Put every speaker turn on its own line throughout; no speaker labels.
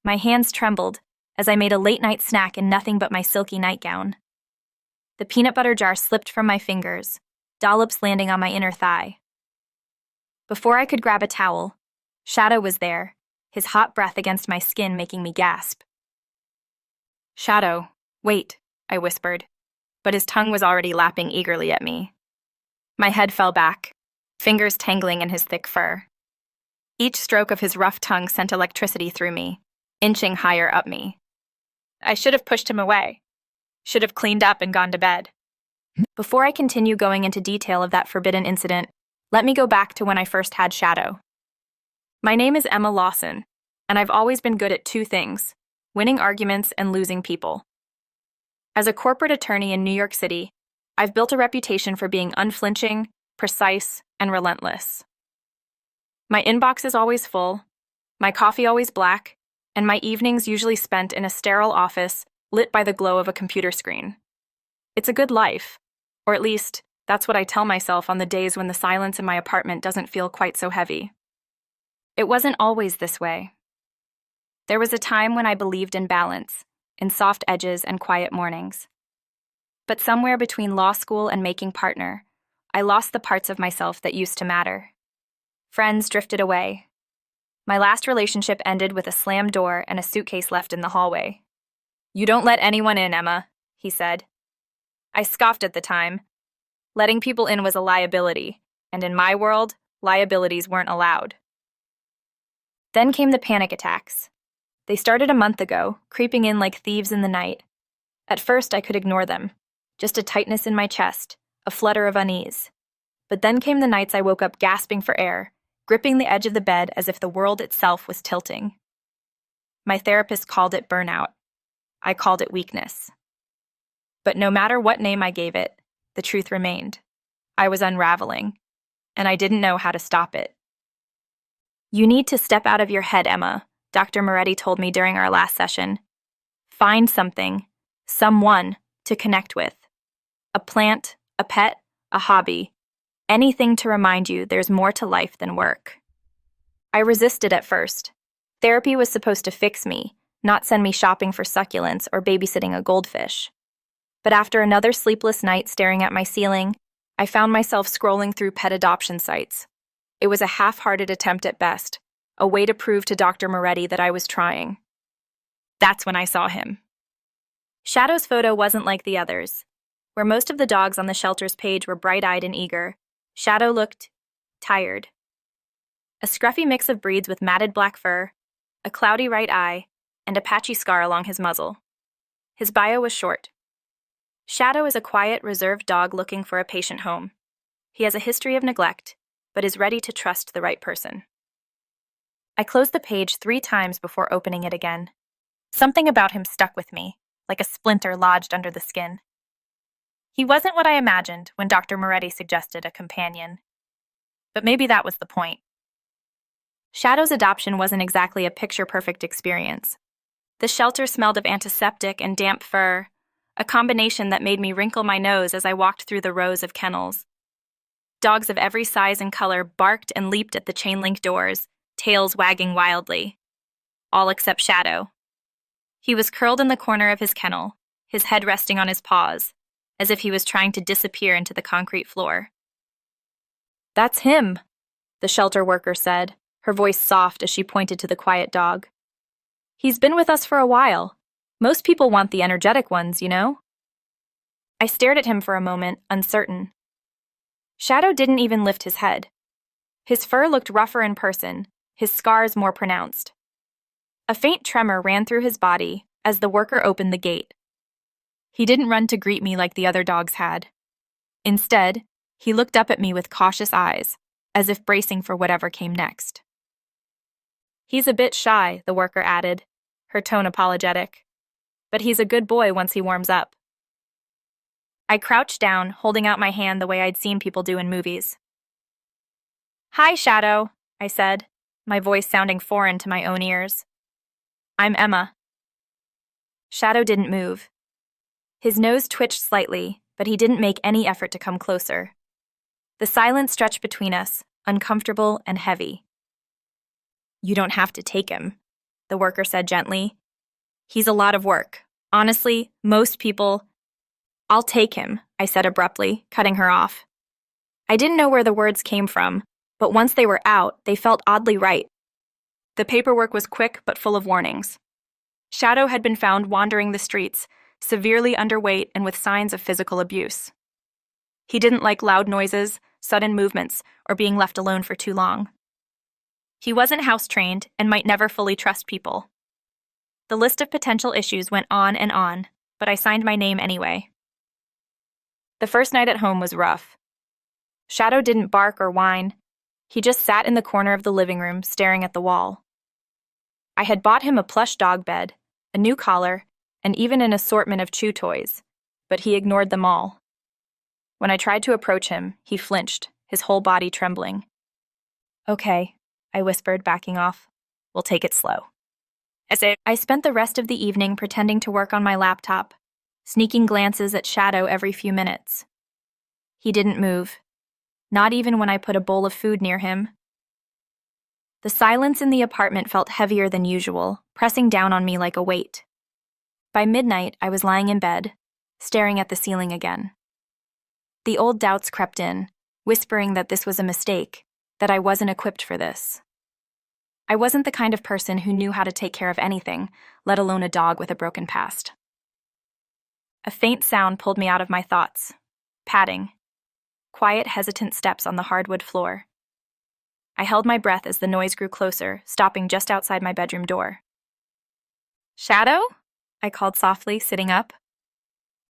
My hands trembled as I made a late-night snack in nothing but my silky nightgown. The peanut butter jar slipped from my fingers, dollops landing on my inner thigh. Before I could grab a towel, Shadow was there, his hot breath against my skin making me gasp. "Shadow, wait," I whispered, but his tongue was already lapping eagerly at me. My head fell back, fingers tangling in his thick fur. Each stroke of his rough tongue sent electricity through me, inching higher up me. I should have pushed him away. Should have cleaned up and gone to bed. Before I continue going into detail of that forbidden incident, let me go back to when I first had Shadow. My name is Emma Lawson, and I've always been good at two things: winning arguments and losing people. As a corporate attorney in New York City, I've built a reputation for being unflinching, precise, and relentless. My inbox is always full, my coffee always black, and my evenings usually spent in a sterile office lit by the glow of a computer screen. It's a good life, or at least, that's what I tell myself on the days when the silence in my apartment doesn't feel quite so heavy. It wasn't always this way. There was a time when I believed in balance, in soft edges and quiet mornings. But somewhere between law school and making partner, I lost the parts of myself that used to matter. Friends drifted away. My last relationship ended with a slammed door and a suitcase left in the hallway. "You don't let anyone in, Emma," he said. I scoffed at the time. Letting people in was a liability, and in my world, liabilities weren't allowed. Then came the panic attacks. They started a month ago, creeping in like thieves in the night. At first, I could ignore them. Just a tightness in my chest, a flutter of unease. But then came the nights I woke up gasping for air, gripping the edge of the bed as if the world itself was tilting. My therapist called it burnout. I called it weakness. But no matter what name I gave it, the truth remained. I was unraveling, and I didn't know how to stop it. "You need to step out of your head, Emma," Dr. Moretti told me during our last session. "Find something, someone, to connect with. A plant, a pet, a hobby. Anything to remind you there's more to life than work." I resisted at first. Therapy was supposed to fix me, not send me shopping for succulents or babysitting a goldfish. But after another sleepless night staring at my ceiling, I found myself scrolling through pet adoption sites. It was a half-hearted attempt at best, a way to prove to Dr. Moretti that I was trying. That's when I saw him. Shadow's photo wasn't like the others. Where most of the dogs on the shelter's page were bright-eyed and eager, Shadow looked tired. A scruffy mix of breeds with matted black fur, a cloudy right eye, and a patchy scar along his muzzle. His bio was short. Shadow is a quiet, reserved dog looking for a patient home. He has a history of neglect, but is ready to trust the right person. I closed the page 3 times before opening it again. Something about him stuck with me, like a splinter lodged under the skin. He wasn't what I imagined when Dr. Moretti suggested a companion. But maybe that was the point. Shadow's adoption wasn't exactly a picture-perfect experience. The shelter smelled of antiseptic and damp fur, a combination that made me wrinkle my nose as I walked through the rows of kennels. Dogs of every size and color barked and leaped at the chain-link doors, tails wagging wildly. All except Shadow. He was curled in the corner of his kennel, his head resting on his paws, as if he was trying to disappear into the concrete floor. "That's him," the shelter worker said, her voice soft as she pointed to the quiet dog. "He's been with us for a while. Most people want the energetic ones, you know?" I stared at him for a moment, uncertain. Shadow didn't even lift his head. His fur looked rougher in person, his scars more pronounced. A faint tremor ran through his body as the worker opened the gate. He didn't run to greet me like the other dogs had. Instead, he looked up at me with cautious eyes, as if bracing for whatever came next. "He's a bit shy," the worker added, her tone apologetic. "But he's a good boy once he warms up." I crouched down, holding out my hand the way I'd seen people do in movies. "Hi, Shadow," I said, my voice sounding foreign to my own ears. "I'm Emma." Shadow didn't move. His nose twitched slightly, but he didn't make any effort to come closer. The silence stretched between us, uncomfortable and heavy. "You don't have to take him," the worker said gently. He's a lot of work. Honestly, most people... I'll take him, I said abruptly, cutting her off. I didn't know where the words came from, but once they were out, they felt oddly right. The paperwork was quick but full of warnings. Shadow had been found wandering the streets, severely underweight and with signs of physical abuse. He didn't like loud noises, sudden movements, or being left alone for too long. He wasn't house-trained and might never fully trust people. The list of potential issues went on, but I signed my name anyway. The first night at home was rough. Shadow didn't bark or whine. He just sat in the corner of the living room, staring at the wall. I had bought him a plush dog bed, a new collar, and even an assortment of chew toys, but he ignored them all. When I tried to approach him, he flinched, his whole body trembling. Okay, I whispered, backing off. We'll take it slow. I spent the rest of the evening pretending to work on my laptop, sneaking glances at Shadow every few minutes. He didn't move, not even when I put a bowl of food near him. The silence in the apartment felt heavier than usual, pressing down on me like a weight. By midnight, I was lying in bed, staring at the ceiling again. The old doubts crept in, whispering that this was a mistake, that I wasn't equipped for this. I wasn't the kind of person who knew how to take care of anything, let alone a dog with a broken past. A faint sound pulled me out of my thoughts. Padding. Quiet, hesitant steps on the hardwood floor. I held my breath as the noise grew closer, stopping just outside my bedroom door. Shadow? I called softly, sitting up.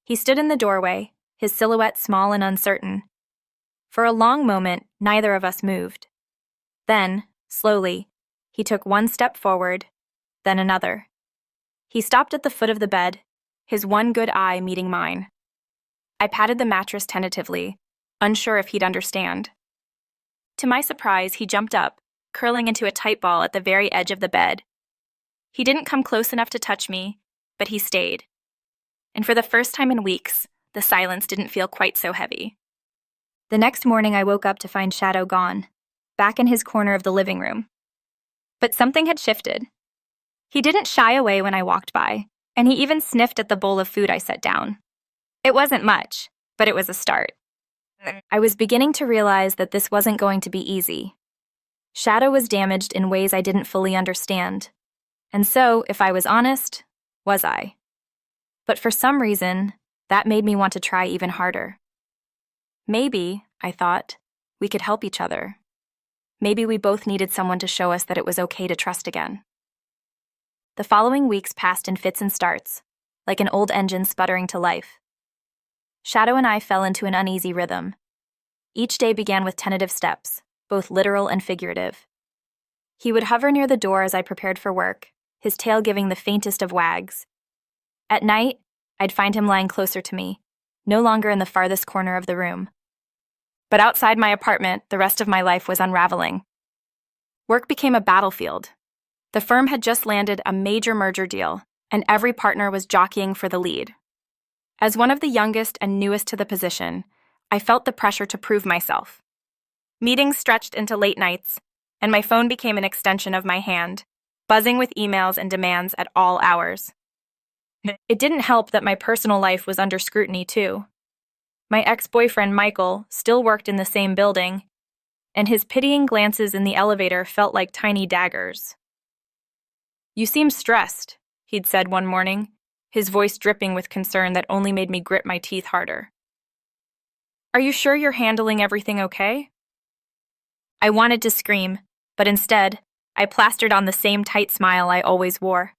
He stood in the doorway, his silhouette small and uncertain. For a long moment, neither of us moved. Then, slowly, he took one step forward, then another. He stopped at the foot of the bed, his one good eye meeting mine. I patted the mattress tentatively, unsure if he'd understand. To my surprise, he jumped up, curling into a tight ball at the very edge of the bed. He didn't come close enough to touch me, but he stayed. And for the first time in weeks, the silence didn't feel quite so heavy. The next morning, I woke up to find Shadow gone, back in his corner of the living room. But something had shifted. He didn't shy away when I walked by, and he even sniffed at the bowl of food I set down. It wasn't much, but it was a start. I was beginning to realize that this wasn't going to be easy. Shadow was damaged in ways I didn't fully understand. And so, if I was honest, was I? But for some reason, that made me want to try even harder. Maybe, I thought, we could help each other. Maybe we both needed someone to show us that it was okay to trust again. The following weeks passed in fits and starts, like an old engine sputtering to life. Shadow and I fell into an uneasy rhythm. Each day began with tentative steps, both literal and figurative. He would hover near the door as I prepared for work, his tail giving the faintest of wags. At night, I'd find him lying closer to me, no longer in the farthest corner of the room. But outside my apartment, the rest of my life was unraveling. Work became a battlefield. The firm had just landed a major merger deal, and every partner was jockeying for the lead. As one of the youngest and newest to the position, I felt the pressure to prove myself. Meetings stretched into late nights, and my phone became an extension of my hand, buzzing with emails and demands at all hours. It didn't help that my personal life was under scrutiny, too. My ex-boyfriend, Michael, still worked in the same building, and his pitying glances in the elevator felt like tiny daggers. "You seem stressed," he'd said one morning, his voice dripping with concern that only made me grit my teeth harder. "Are you sure you're handling everything okay?" I wanted to scream, but instead, I plastered on the same tight smile I always wore.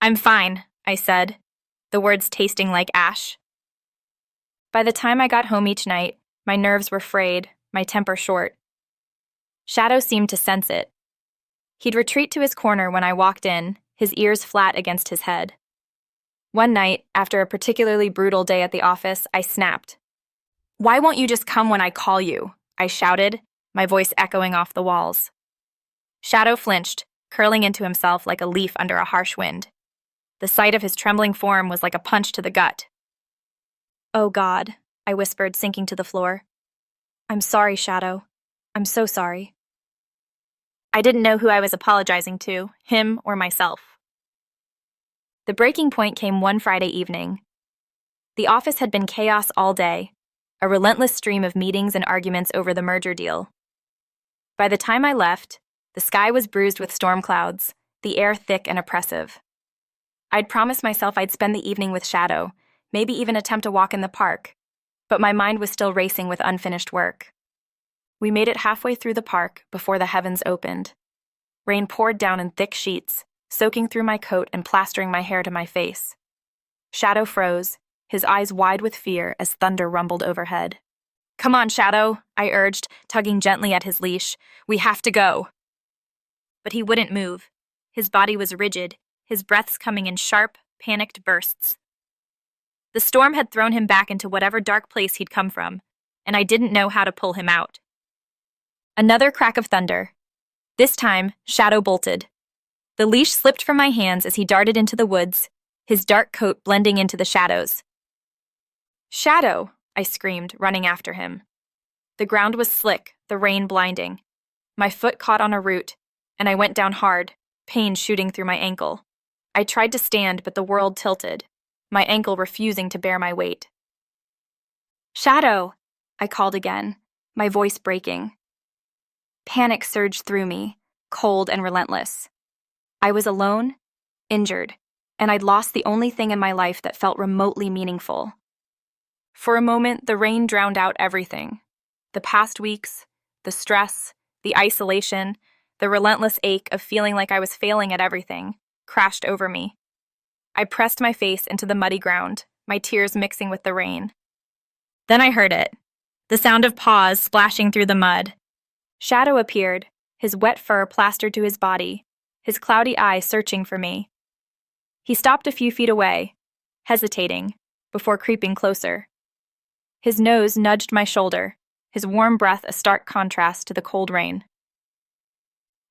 "I'm fine," I said, the words tasting like ash. By the time I got home each night, my nerves were frayed, my temper short. Shadow seemed to sense it. He'd retreat to his corner when I walked in, his ears flat against his head. One night, after a particularly brutal day at the office, I snapped. "Why won't you just come when I call you?" I shouted, my voice echoing off the walls. Shadow flinched, curling into himself like a leaf under a harsh wind. The sight of his trembling form was like a punch to the gut. "Oh God," I whispered, sinking to the floor. "I'm sorry, Shadow. I'm so sorry." I didn't know who I was apologizing to, him or myself. The breaking point came one Friday evening. The office had been chaos all day, a relentless stream of meetings and arguments over the merger deal. By the time I left, the sky was bruised with storm clouds, the air thick and oppressive. I'd promised myself I'd spend the evening with Shadow, maybe even attempt a walk in the park, but my mind was still racing with unfinished work. We made it halfway through the park before the heavens opened. Rain poured down in thick sheets, soaking through my coat and plastering my hair to my face. Shadow froze, his eyes wide with fear as thunder rumbled overhead. "Come on, Shadow," I urged, tugging gently at his leash. "We have to go." But he wouldn't move. His body was rigid, his breaths coming in sharp, panicked bursts. The storm had thrown him back into whatever dark place he'd come from, and I didn't know how to pull him out. Another crack of thunder. This time, Shadow bolted. The leash slipped from my hands as he darted into the woods, his dark coat blending into the shadows. "Shadow!" I screamed, running after him. The ground was slick, the rain blinding. My foot caught on a root, and I went down hard, pain shooting through my ankle. I tried to stand, but the world tilted, my ankle refusing to bear my weight. "Shadow!" I called again, my voice breaking. Panic surged through me, cold and relentless. I was alone, injured, and I'd lost the only thing in my life that felt remotely meaningful. For a moment, the rain drowned out everything. The past weeks, the stress, the isolation, the relentless ache of feeling like I was failing at everything, crashed over me. I pressed my face into the muddy ground, my tears mixing with the rain. Then I heard it, the sound of paws splashing through the mud. Shadow appeared, his wet fur plastered to his body, his cloudy eye searching for me. He stopped a few feet away, hesitating, before creeping closer. His nose nudged my shoulder, his warm breath a stark contrast to the cold rain.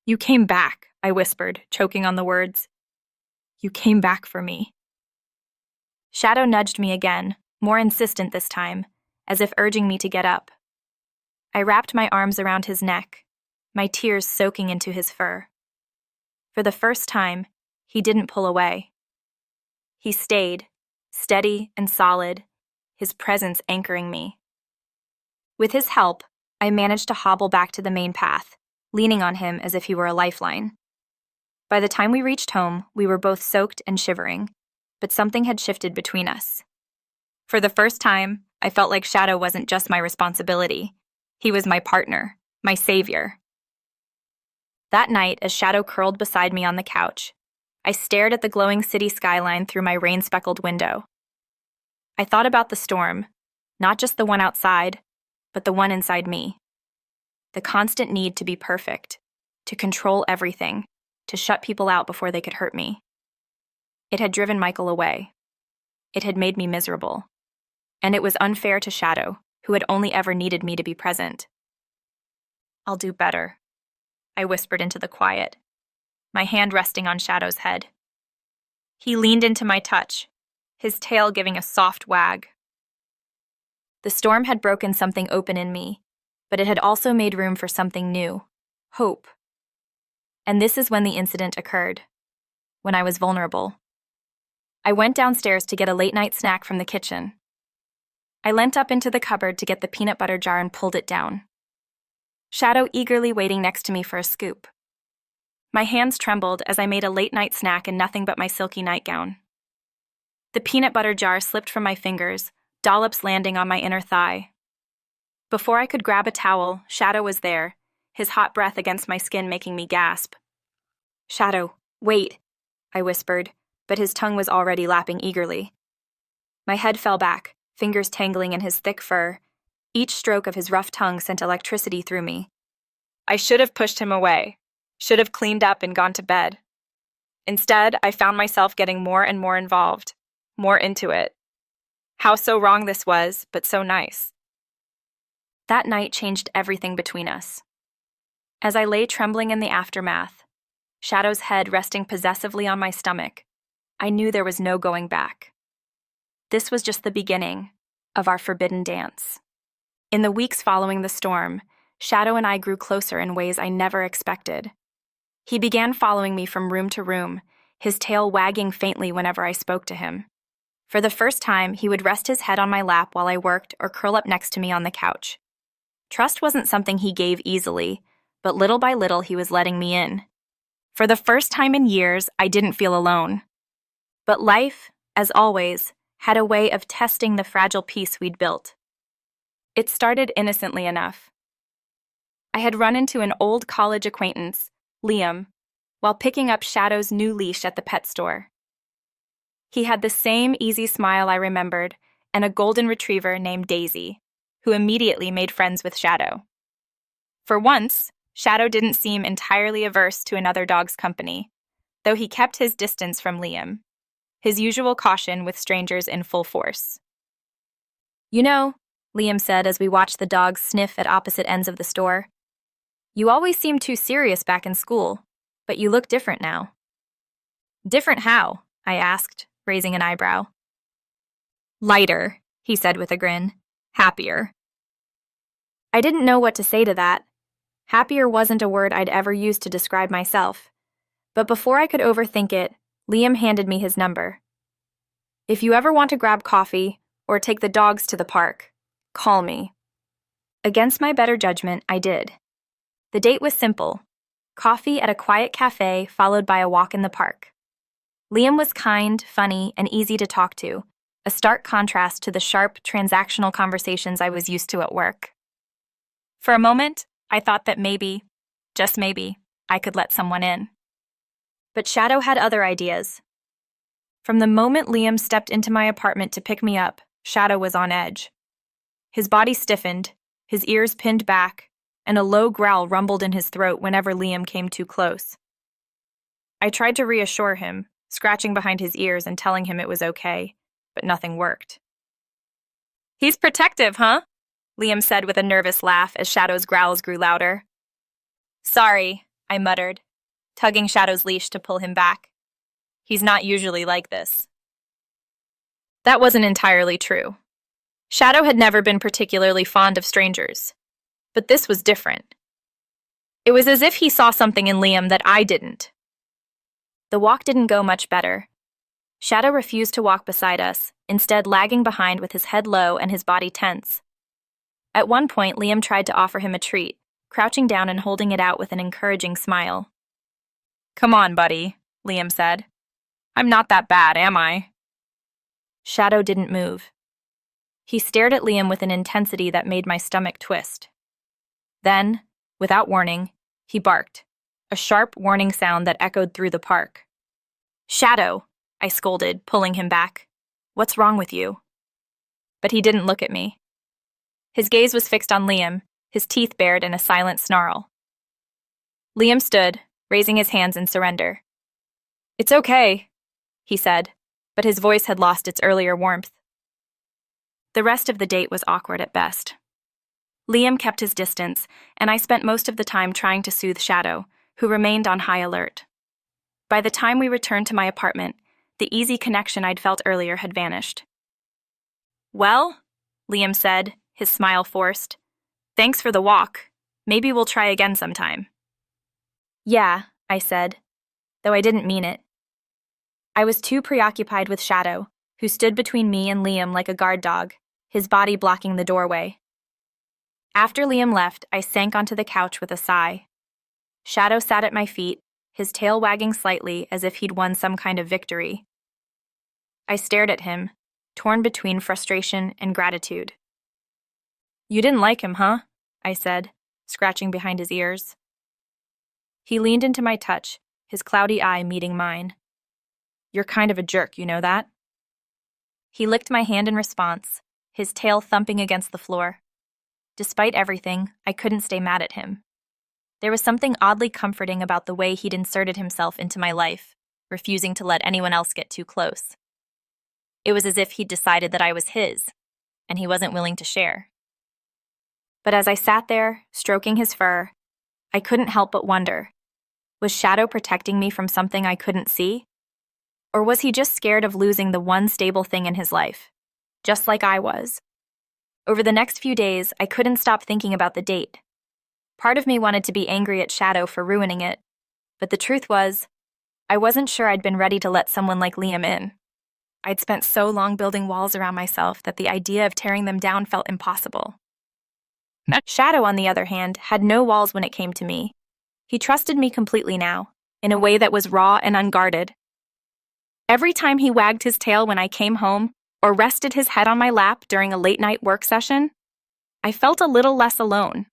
"You came back," I whispered, choking on the words. "You came back for me." Shadow nudged me again, more insistent this time, as if urging me to get up. I wrapped my arms around his neck, my tears soaking into his fur. For the first time, he didn't pull away. He stayed, steady and solid, his presence anchoring me. With his help, I managed to hobble back to the main path, leaning on him as if he were a lifeline. By the time we reached home, we were both soaked and shivering, but something had shifted between us. For the first time, I felt like Shadow wasn't just my responsibility. He was my partner, my savior. That night, as Shadow curled beside me on the couch, I stared at the glowing city skyline through my rain-speckled window. I thought about the storm, not just the one outside, but the one inside me. The constant need to be perfect, to control everything, to shut people out before they could hurt me. It had driven Michael away. It had made me miserable. And it was unfair to Shadow, who had only ever needed me to be present. "I'll do better," I whispered into the quiet, my hand resting on Shadow's head. He leaned into my touch, his tail giving a soft wag. The storm had broken something open in me, but it had also made room for something new, hope. And this is when the incident occurred, when I was vulnerable. I went downstairs to get a late-night snack from the kitchen. I leant up into the cupboard to get the peanut butter jar and pulled it down. Shadow eagerly waiting next to me for a scoop. My hands trembled as I made a late-night snack in nothing but my silky nightgown. The peanut butter jar slipped from my fingers, dollops landing on my inner thigh. Before I could grab a towel, Shadow was there, his hot breath against my skin making me gasp. "Shadow, wait," I whispered, but his tongue was already lapping eagerly. My head fell back, fingers tangling in his thick fur. Each stroke of his rough tongue sent electricity through me. I should have pushed him away, should have cleaned up and gone to bed. Instead, I found myself getting more and more involved, more into it. How so wrong this was, but so nice. That night changed everything between us. As I lay trembling in the aftermath, Shadow's head resting possessively on my stomach, I knew there was no going back. This was just the beginning of our forbidden dance. In the weeks following the storm, Shadow and I grew closer in ways I never expected. He began following me from room to room, his tail wagging faintly whenever I spoke to him. For the first time, he would rest his head on my lap while I worked or curl up next to me on the couch. Trust wasn't something he gave easily, but little by little he was letting me in. For the first time in years, I didn't feel alone. But life, as always, had a way of testing the fragile peace we'd built. It started innocently enough. I had run into an old college acquaintance, Liam, while picking up Shadow's new leash at the pet store. He had the same easy smile I remembered and a golden retriever named Daisy, who immediately made friends with Shadow. For once, Shadow didn't seem entirely averse to another dog's company, though he kept his distance from Liam, his usual caution with strangers in full force. "You know," Liam said as we watched the dogs sniff at opposite ends of the store, "you always seemed too serious back in school, but you look different now." "Different how?" I asked, raising an eyebrow. "Lighter," he said with a grin. "Happier." I didn't know what to say to that. Happier wasn't a word I'd ever used to describe myself. But before I could overthink it, Liam handed me his number. "If you ever want to grab coffee or take the dogs to the park, call me." Against my better judgment, I did. The date was simple: coffee at a quiet cafe followed by a walk in the park. Liam was kind, funny, and easy to talk to, a stark contrast to the sharp, transactional conversations I was used to at work. For a moment, I thought that maybe, just maybe, I could let someone in. But Shadow had other ideas. From the moment Liam stepped into my apartment to pick me up, Shadow was on edge. His body stiffened, his ears pinned back, and a low growl rumbled in his throat whenever Liam came too close. I tried to reassure him, scratching behind his ears and telling him it was okay, but nothing worked. "He's protective, huh?" Liam said with a nervous laugh as Shadow's growls grew louder. "Sorry," I muttered, tugging Shadow's leash to pull him back. "He's not usually like this." That wasn't entirely true. Shadow had never been particularly fond of strangers, but this was different. It was as if he saw something in Liam that I didn't. The walk didn't go much better. Shadow refused to walk beside us, instead lagging behind with his head low and his body tense. At one point, Liam tried to offer him a treat, crouching down and holding it out with an encouraging smile. "Come on, buddy," Liam said. "I'm not that bad, am I?" Shadow didn't move. He stared at Liam with an intensity that made my stomach twist. Then, without warning, he barked, a sharp warning sound that echoed through the park. "Shadow," I scolded, pulling him back. "What's wrong with you?" But he didn't look at me. His gaze was fixed on Liam, his teeth bared in a silent snarl. Liam stood, raising his hands in surrender. "It's okay," he said, but his voice had lost its earlier warmth. The rest of the date was awkward at best. Liam kept his distance, and I spent most of the time trying to soothe Shadow, who remained on high alert. By the time we returned to my apartment, the easy connection I'd felt earlier had vanished. "Well," Liam said, his smile forced, "thanks for the walk. Maybe we'll try again sometime." "Yeah," I said, though I didn't mean it. I was too preoccupied with Shadow, who stood between me and Liam like a guard dog, his body blocking the doorway. After Liam left, I sank onto the couch with a sigh. Shadow sat at my feet, his tail wagging slightly as if he'd won some kind of victory. I stared at him, torn between frustration and gratitude. "You didn't like him, huh?" I said, scratching behind his ears. He leaned into my touch, his cloudy eye meeting mine. "You're kind of a jerk, you know that?" He licked my hand in response, his tail thumping against the floor. Despite everything, I couldn't stay mad at him. There was something oddly comforting about the way he'd inserted himself into my life, refusing to let anyone else get too close. It was as if he'd decided that I was his, and he wasn't willing to share. But as I sat there, stroking his fur, I couldn't help but wonder, was Shadow protecting me from something I couldn't see? Or was he just scared of losing the one stable thing in his life, just like I was? Over the next few days, I couldn't stop thinking about the date. Part of me wanted to be angry at Shadow for ruining it, But the truth was, I wasn't sure I'd been ready to let someone like Liam in. I'd spent so long building walls around myself that the idea of tearing them down felt impossible. Shadow, on the other hand, had no walls when it came to me. He trusted me completely now, in a way that was raw and unguarded. Every time he wagged his tail when I came home, or rested his head on my lap during a late-night work session, I felt a little less alone.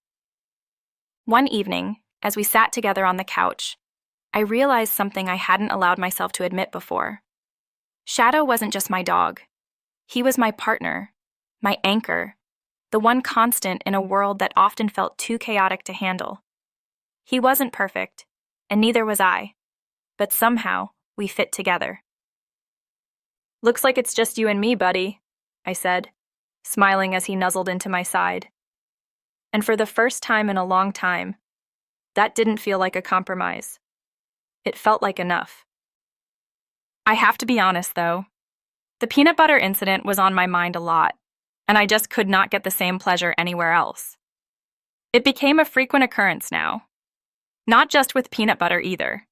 One evening, as we sat together on the couch, I realized something I hadn't allowed myself to admit before. Shadow wasn't just my dog. He was my partner, my anchor, the one constant in a world that often felt too chaotic to handle. He wasn't perfect, and neither was I, but somehow we fit together. "Looks like it's just you and me, buddy," I said, smiling as he nuzzled into my side. And for the first time in a long time, that didn't feel like a compromise. It felt like enough. I have to be honest, though. The peanut butter incident was on my mind a lot, and I just could not get the same pleasure anywhere else. It became a frequent occurrence now. Not just with peanut butter either.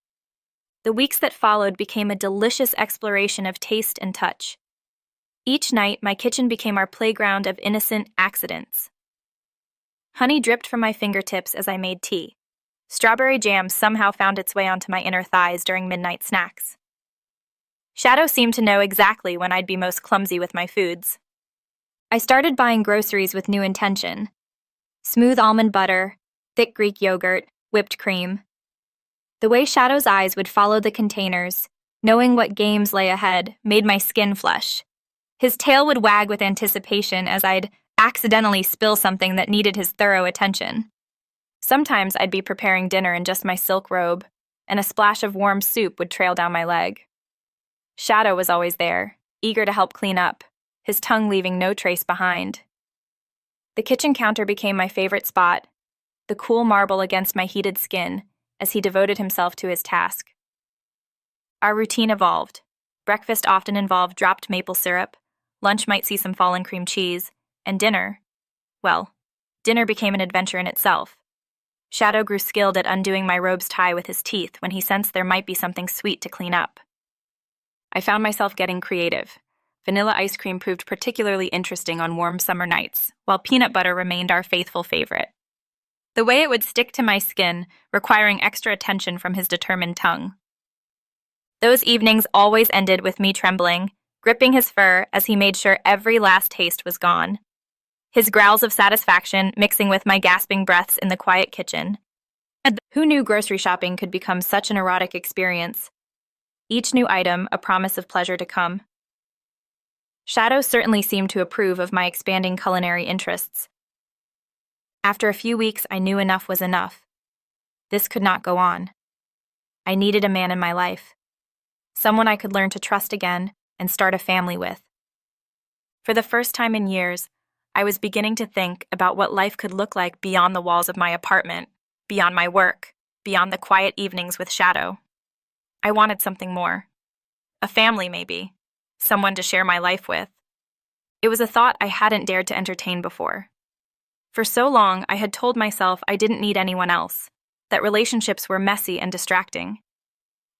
The weeks that followed became a delicious exploration of taste and touch. Each night, my kitchen became our playground of innocent accidents. Honey dripped from my fingertips as I made tea. Strawberry jam somehow found its way onto my inner thighs during midnight snacks. Shadow seemed to know exactly when I'd be most clumsy with my foods. I started buying groceries with new intention. Smooth almond butter, thick Greek yogurt, whipped cream. The way Shadow's eyes would follow the containers, knowing what games lay ahead, made my skin flush. His tail would wag with anticipation as I'd accidentally spill something that needed his thorough attention. Sometimes I'd be preparing dinner in just my silk robe, and a splash of warm soup would trail down my leg. Shadow was always there, eager to help clean up, his tongue leaving no trace behind. The kitchen counter became my favorite spot, the cool marble against my heated skin, as he devoted himself to his task. Our routine evolved. Breakfast often involved dropped maple syrup, lunch might see some fallen cream cheese, and dinner, well, dinner became an adventure in itself. Shadow grew skilled at undoing my robe's tie with his teeth when he sensed there might be something sweet to clean up. I found myself getting creative. Vanilla ice cream proved particularly interesting on warm summer nights, while peanut butter remained our faithful favorite. The way it would stick to my skin, requiring extra attention from his determined tongue. Those evenings always ended with me trembling, gripping his fur as he made sure every last taste was gone. His growls of satisfaction mixing with my gasping breaths in the quiet kitchen. Who knew grocery shopping could become such an erotic experience? Each new item a promise of pleasure to come. Shadow certainly seemed to approve of my expanding culinary interests. After a few weeks, I knew enough was enough. This could not go on. I needed a man in my life. Someone I could learn to trust again and start a family with. For the first time in years, I was beginning to think about what life could look like beyond the walls of my apartment, beyond my work, beyond the quiet evenings with Shadow. I wanted something more. A family, maybe. Someone to share my life with. It was a thought I hadn't dared to entertain before. For so long, I had told myself I didn't need anyone else, that relationships were messy and distracting.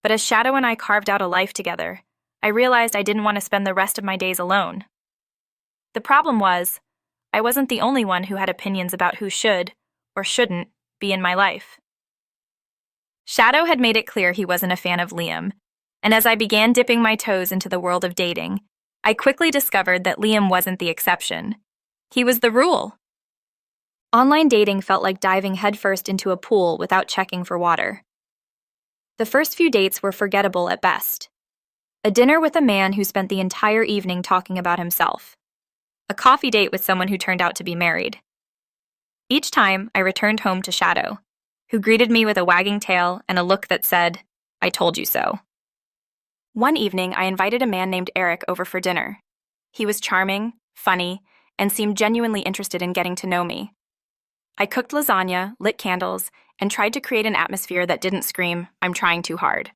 But as Shadow and I carved out a life together, I realized I didn't want to spend the rest of my days alone. The problem was, I wasn't the only one who had opinions about who should, or shouldn't, be in my life. Shadow had made it clear he wasn't a fan of Liam, and as I began dipping my toes into the world of dating, I quickly discovered that Liam wasn't the exception. He was the rule. Online dating felt like diving headfirst into a pool without checking for water. The first few dates were forgettable at best. A dinner with a man who spent the entire evening talking about himself. A coffee date with someone who turned out to be married. Each time, I returned home to Shadow, who greeted me with a wagging tail and a look that said, "I told you so." One evening, I invited a man named Eric over for dinner. He was charming, funny, and seemed genuinely interested in getting to know me. I cooked lasagna, lit candles, and tried to create an atmosphere that didn't scream, "I'm trying too hard."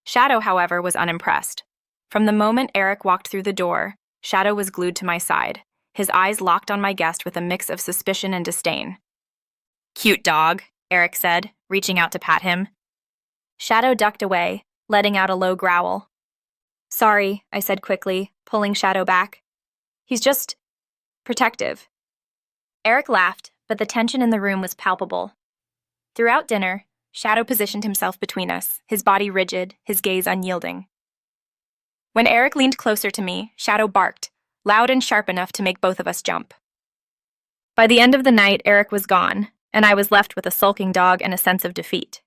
Shadow, however, was unimpressed. From the moment Eric walked through the door, Shadow was glued to my side, his eyes locked on my guest with a mix of suspicion and disdain. "Cute dog," Eric said, reaching out to pat him. Shadow ducked away, letting out a low growl. Sorry, I said quickly, pulling Shadow back. He's just protective. Eric laughed, but the tension in the room was palpable. Throughout dinner, Shadow positioned himself between us, his body rigid, his gaze unyielding. When Eric leaned closer to me, Shadow barked, loud and sharp enough to make both of us jump. By the end of the night, Eric was gone, and I was left with a sulking dog and a sense of defeat.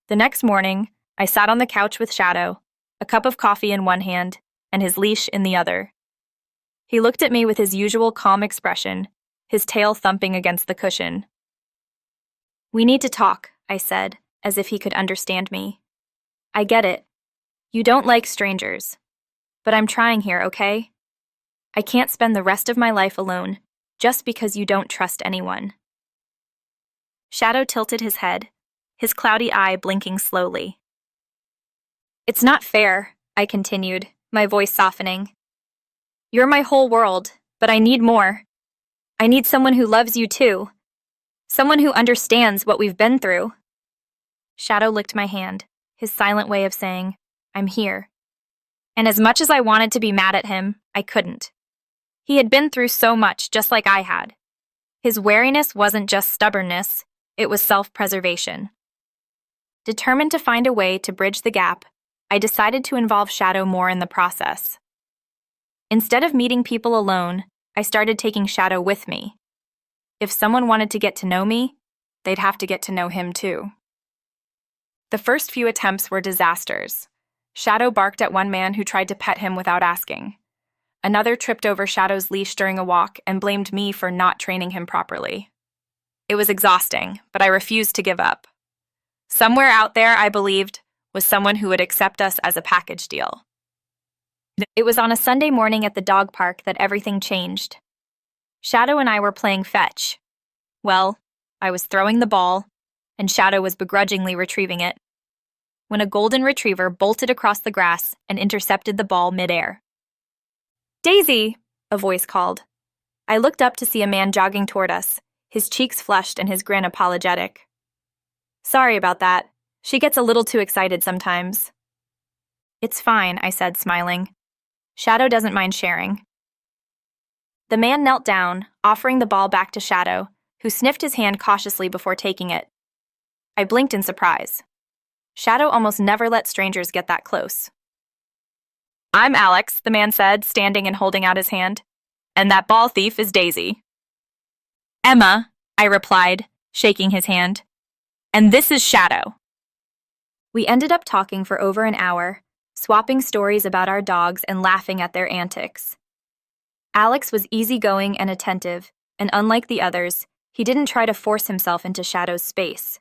The next morning, I sat on the couch with Shadow, a cup of coffee in one hand and his leash in the other. He looked at me with his usual calm expression, his tail thumping against the cushion. We need to talk, I said, as if he could understand me. I get it. You don't like strangers. But I'm trying here, okay? I can't spend the rest of my life alone, just because you don't trust anyone. Shadow tilted his head, his cloudy eye blinking slowly. It's not fair, I continued, my voice softening. You're my whole world, but I need more. I need someone who loves you too. Someone who understands what we've been through. Shadow licked my hand, his silent way of saying, I'm here. And as much as I wanted to be mad at him, I couldn't. He had been through so much, just like I had. His wariness wasn't just stubbornness, it was self-preservation. Determined to find a way to bridge the gap, I decided to involve Shadow more in the process. Instead of meeting people alone, I started taking Shadow with me. If someone wanted to get to know me, they'd have to get to know him too. The first few attempts were disasters. Shadow barked at one man who tried to pet him without asking. Another tripped over Shadow's leash during a walk and blamed me for not training him properly. It was exhausting, but I refused to give up. Somewhere out there, I believed, was someone who would accept us as a package deal. It was on a Sunday morning at the dog park that everything changed. Shadow and I were playing fetch. Well, I was throwing the ball, and Shadow was begrudgingly retrieving it, when a golden retriever bolted across the grass and intercepted the ball midair. Daisy! A voice called. I looked up to see a man jogging toward us, his cheeks flushed and his grin apologetic. Sorry about that. She gets a little too excited sometimes. It's fine, I said, smiling. Shadow doesn't mind sharing. The man knelt down, offering the ball back to Shadow, who sniffed his hand cautiously before taking it. I blinked in surprise. Shadow almost never let strangers get that close. I'm Alex, the man said, standing and holding out his hand. And that ball thief is Daisy. Emma, I replied, shaking his hand. And this is Shadow. We ended up talking for over an hour, swapping stories about our dogs and laughing at their antics. Alex was easygoing and attentive, and unlike the others, he didn't try to force himself into Shadow's space.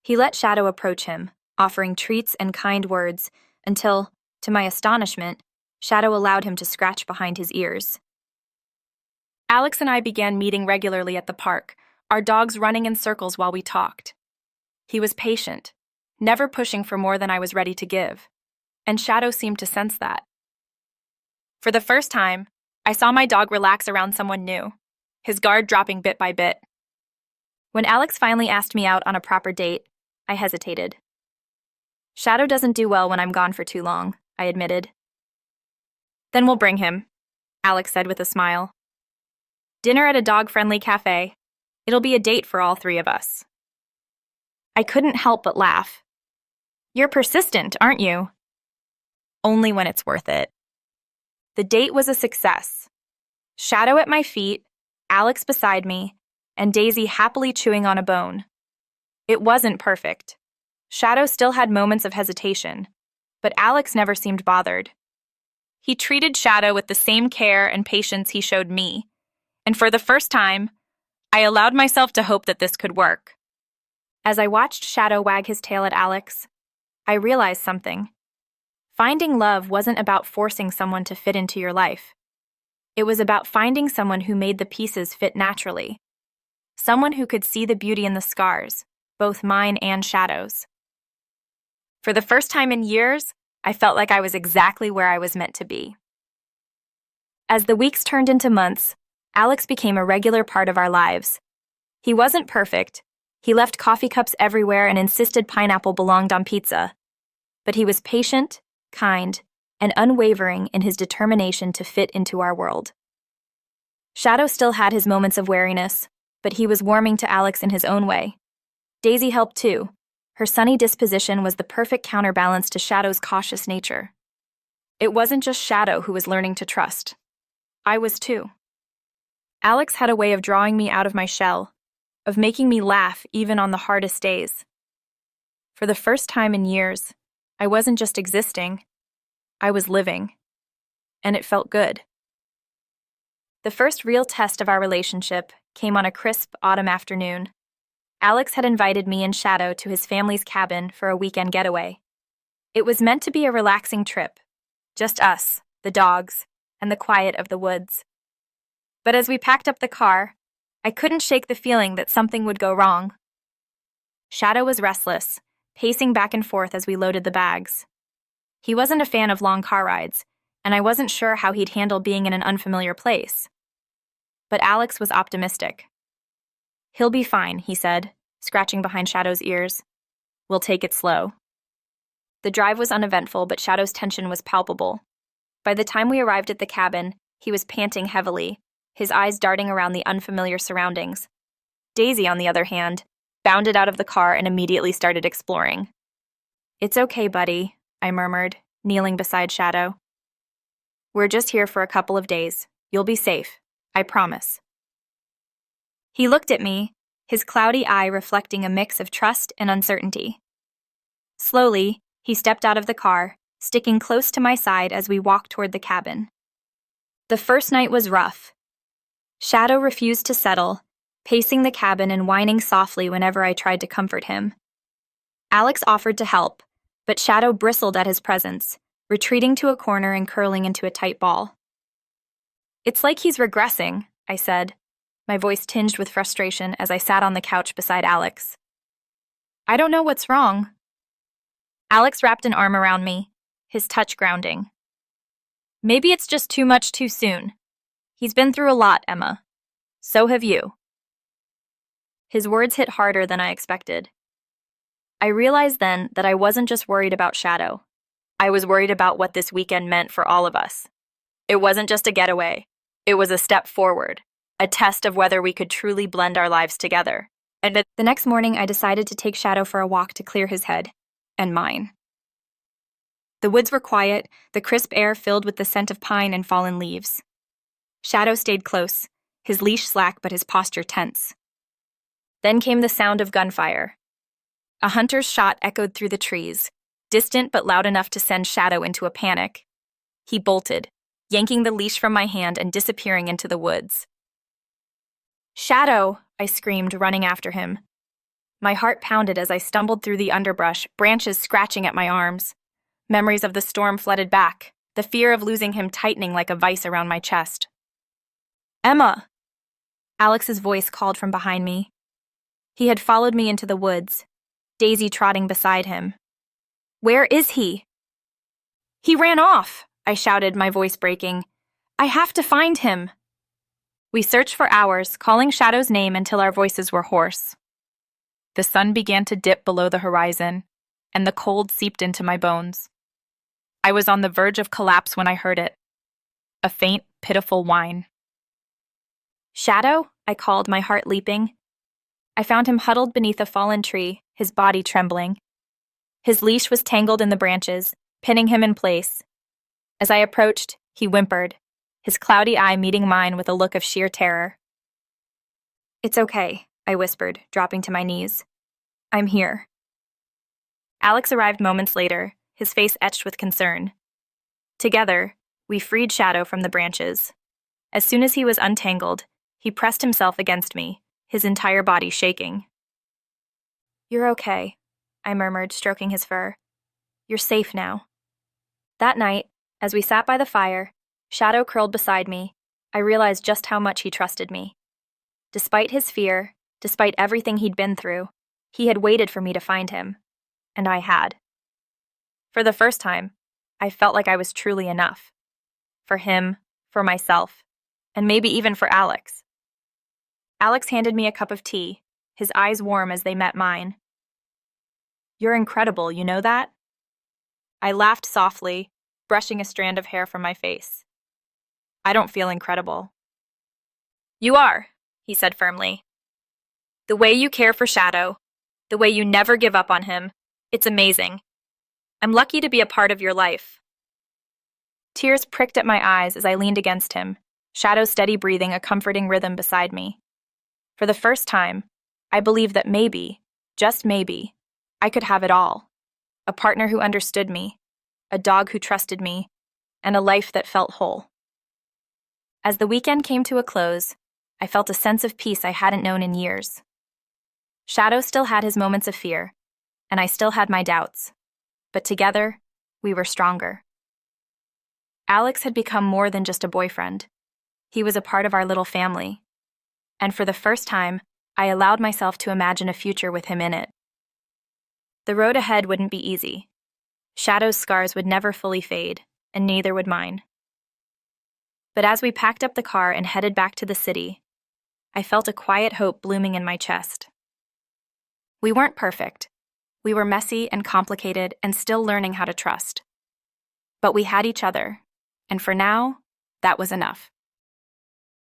He let Shadow approach him, offering treats and kind words, until, to my astonishment, Shadow allowed him to scratch behind his ears. Alex and I began meeting regularly at the park, our dogs running in circles while we talked. He was patient, never pushing for more than I was ready to give, and Shadow seemed to sense that. For the first time, I saw my dog relax around someone new, his guard dropping bit by bit. When Alex finally asked me out on a proper date, I hesitated. Shadow doesn't do well when I'm gone for too long, I admitted. Then we'll bring him, Alex said with a smile. Dinner at a dog-friendly cafe. It'll be a date for all three of us. I couldn't help but laugh. You're persistent, aren't you? Only when it's worth it. The date was a success. Shadow at my feet, Alex beside me, and Daisy happily chewing on a bone. It wasn't perfect. Shadow still had moments of hesitation, but Alex never seemed bothered. He treated Shadow with the same care and patience he showed me, and for the first time, I allowed myself to hope that this could work. As I watched Shadow wag his tail at Alex, I realized something. Finding love wasn't about forcing someone to fit into your life. It was about finding someone who made the pieces fit naturally. Someone who could see the beauty in the scars, both mine and Shadow's. For the first time in years, I felt like I was exactly where I was meant to be. As the weeks turned into months, Alex became a regular part of our lives. He wasn't perfect, He left coffee cups everywhere and insisted pineapple belonged on pizza. But he was patient, kind, and unwavering in his determination to fit into our world. Shadow still had his moments of wariness, but he was warming to Alex in his own way. Daisy helped too. Her sunny disposition was the perfect counterbalance to Shadow's cautious nature. It wasn't just Shadow who was learning to trust. I was too. Alex had a way of drawing me out of my shell, of making me laugh even on the hardest days. For the first time in years, I wasn't just existing, I was living. And it felt good. The first real test of our relationship came on a crisp autumn afternoon. Alex had invited me and Shadow to his family's cabin for a weekend getaway. It was meant to be a relaxing trip, just us, the dogs, and the quiet of the woods. But as we packed up the car, I couldn't shake the feeling that something would go wrong. Shadow was restless, pacing back and forth as we loaded the bags. He wasn't a fan of long car rides, and I wasn't sure how he'd handle being in an unfamiliar place. But Alex was optimistic. "He'll be fine," he said, scratching behind Shadow's ears. "We'll take it slow." The drive was uneventful, but Shadow's tension was palpable. By the time we arrived at the cabin, he was panting heavily, his eyes darting around the unfamiliar surroundings. Daisy, on the other hand, bounded out of the car and immediately started exploring. "It's okay, buddy," I murmured, kneeling beside Shadow. "We're just here for a couple of days. You'll be safe, I promise." He looked at me, his cloudy eye reflecting a mix of trust and uncertainty. Slowly, he stepped out of the car, sticking close to my side as we walked toward the cabin. The first night was rough. Shadow refused to settle, pacing the cabin and whining softly whenever I tried to comfort him. Alex offered to help, but Shadow bristled at his presence, retreating to a corner and curling into a tight ball. "It's like he's regressing," I said, my voice tinged with frustration as I sat on the couch beside Alex. "I don't know what's wrong." Alex wrapped an arm around me, his touch grounding. "Maybe it's just too much too soon. He's been through a lot, Emma. So have you." His words hit harder than I expected. I realized then that I wasn't just worried about Shadow. I was worried about what this weekend meant for all of us. It wasn't just a getaway. It was a step forward, a test of whether we could truly blend our lives together. And the next morning, I decided to take Shadow for a walk to clear his head, and mine. The woods were quiet, the crisp air filled with the scent of pine and fallen leaves. Shadow stayed close, his leash slack but his posture tense. Then came the sound of gunfire. A hunter's shot echoed through the trees, distant but loud enough to send Shadow into a panic. He bolted, yanking the leash from my hand and disappearing into the woods. "Shadow!" I screamed, running after him. My heart pounded as I stumbled through the underbrush, branches scratching at my arms. Memories of the storm flooded back, the fear of losing him tightening like a vice around my chest. "Emma!" Alex's voice called from behind me. He had followed me into the woods, Daisy trotting beside him. "Where is he?" "He ran off!" I shouted, my voice breaking. "I have to find him!" We searched for hours, calling Shadow's name until our voices were hoarse. The sun began to dip below the horizon, and the cold seeped into my bones. I was on the verge of collapse when I heard it. A faint, pitiful whine. "Shadow?" I called, my heart leaping. I found him huddled beneath a fallen tree, his body trembling. His leash was tangled in the branches, pinning him in place. As I approached, he whimpered, his cloudy eye meeting mine with a look of sheer terror. "It's okay," I whispered, dropping to my knees. "I'm here." Alex arrived moments later, his face etched with concern. Together, we freed Shadow from the branches. As soon as he was untangled, he pressed himself against me, his entire body shaking. "You're okay," I murmured, stroking his fur. "You're safe now." That night, as we sat by the fire, Shadow curled beside me, I realized just how much he trusted me. Despite his fear, despite everything he'd been through, he had waited for me to find him. And I had. For the first time, I felt like I was truly enough. For him, for myself, and maybe even for Alex. Alex handed me a cup of tea, his eyes warm as they met mine. "You're incredible, you know that?" I laughed softly, brushing a strand of hair from my face. "I don't feel incredible." "You are," he said firmly. "The way you care for Shadow, the way you never give up on him, it's amazing. I'm lucky to be a part of your life." Tears pricked at my eyes as I leaned against him, Shadow's steady breathing a comforting rhythm beside me. For the first time, I believed that maybe, just maybe, I could have it all. A partner who understood me, a dog who trusted me, and a life that felt whole. As the weekend came to a close, I felt a sense of peace I hadn't known in years. Shadow still had his moments of fear, and I still had my doubts. But together, we were stronger. Alex had become more than just a boyfriend. He was a part of our little family. And for the first time, I allowed myself to imagine a future with him in it. The road ahead wouldn't be easy. Shadow's scars would never fully fade, and neither would mine. But as we packed up the car and headed back to the city, I felt a quiet hope blooming in my chest. We weren't perfect. We were messy and complicated and still learning how to trust. But we had each other, and for now, that was enough.